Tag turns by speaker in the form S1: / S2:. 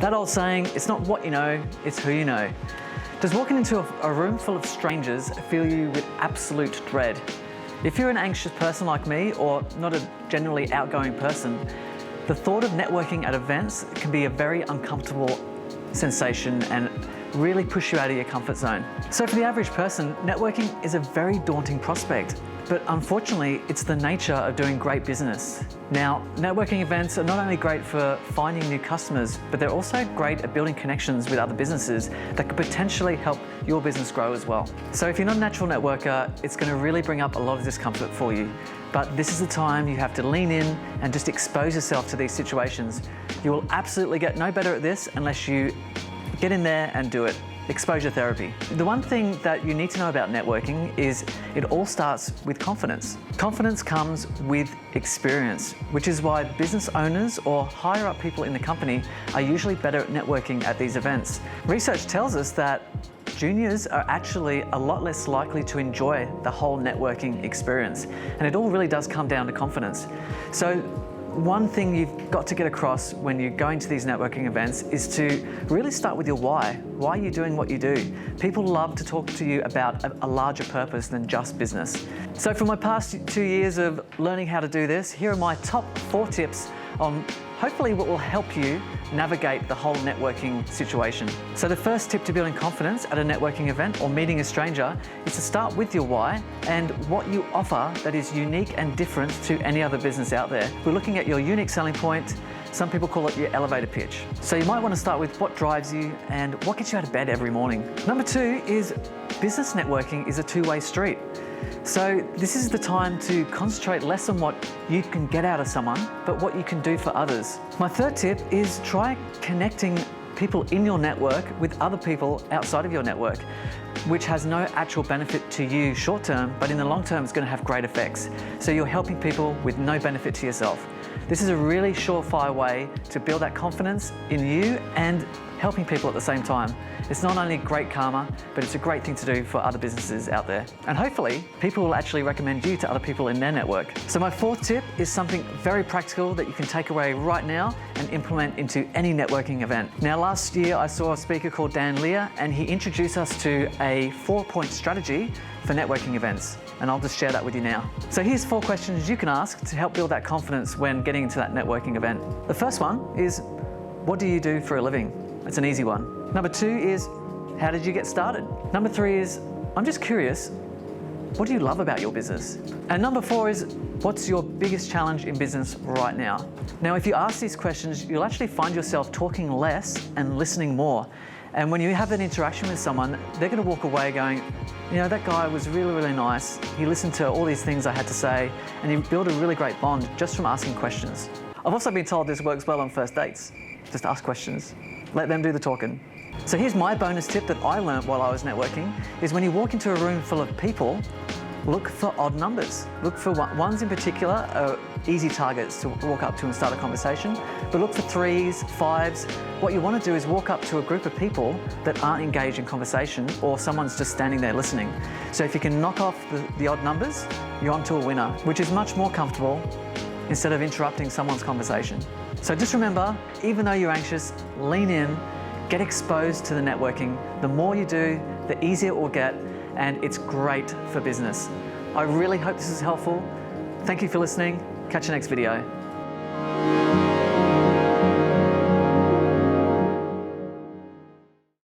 S1: That old saying, it's not what you know, it's who you know. Does walking into a room full of strangers fill you with absolute dread? If you're an anxious person like me, or not a generally outgoing person, the thought of networking at events can be a very uncomfortable sensation and really push you out of your comfort zone. So for the average person, networking is a very daunting prospect, but unfortunately, it's the nature of doing great business. Now, networking events are not only great for finding new customers, but they're also great at building connections with other businesses that could potentially help your business grow as well. So if you're not a natural networker, it's going to really bring up a lot of discomfort for you. But this is the time you have to lean in and just expose yourself to these situations. You will absolutely get no better at this unless you get in there and do it. Exposure therapy. The one thing that you need to know about networking is it all starts with confidence. Confidence comes with experience, which is why business owners or higher up people in the company are usually better at networking at these events. Research tells us that juniors are actually a lot less likely to enjoy the whole networking experience. And it all really does come down to confidence. So one thing you've got to get across when you're going to these networking events is to really start with your why. Why are you doing what you do? People love to talk to you about a larger purpose than just business. So from my past 2 years of learning how to do this, here are my top 4 tips on hopefully what will help you navigate the whole networking situation. So the first tip to building confidence at a networking event or meeting a stranger is to start with your why and what you offer that is unique and different to any other business out there. We're looking at your unique selling point. Some people call it your elevator pitch. So you might want to start with what drives you and what gets you out of bed every morning. Number 2 is business networking is a two-way street. So this is the time to concentrate less on what you can get out of someone, but what you can do for others. My third tip is try connecting people in your network with other people outside of your network, which has no actual benefit to you short term, but in the long term it's going to have great effects. So you're helping people with no benefit to yourself. This is a really surefire way to build that confidence in you and helping people at the same time. It's not only great karma, but it's a great thing to do for other businesses out there. And hopefully, people will actually recommend you to other people in their network. So my fourth tip is something very practical that you can take away right now and implement into any networking event. Now, last year I saw a speaker called Dan Lear, and he introduced us to a 4-point strategy for networking events. And I'll just share that with you now. So here's 4 questions you can ask to help build that confidence when getting into that networking event. The first one is, what do you do for a living? It's an easy one. Number 2 is, how did you get started? Number 3 is, I'm just curious, what do you love about your business? And number 4 is, what's your biggest challenge in business right now? Now, if you ask these questions, you'll actually find yourself talking less and listening more. And when you have an interaction with someone, they're going to walk away going, you know, that guy was really, really nice. He listened to all these things I had to say, and you build a really great bond just from asking questions. I've also been told this works well on first dates. Just ask questions. Let them do the talking. So here's my bonus tip that I learned while I was networking, is when you walk into a room full of people, look for odd numbers. Look for ones in particular are easy targets to walk up to and start a conversation, but look for 3s, 5s. What you want to do is walk up to a group of people that aren't engaged in conversation, or someone's just standing there listening. So if you can knock off the odd numbers, you're onto a winner, which is much more comfortable instead of interrupting someone's conversation. So just remember, even though you're anxious, lean in, get exposed to the networking. The more you do, the easier it will get, and it's great for business. I really hope this is helpful. Thank you for listening. Catch you next video.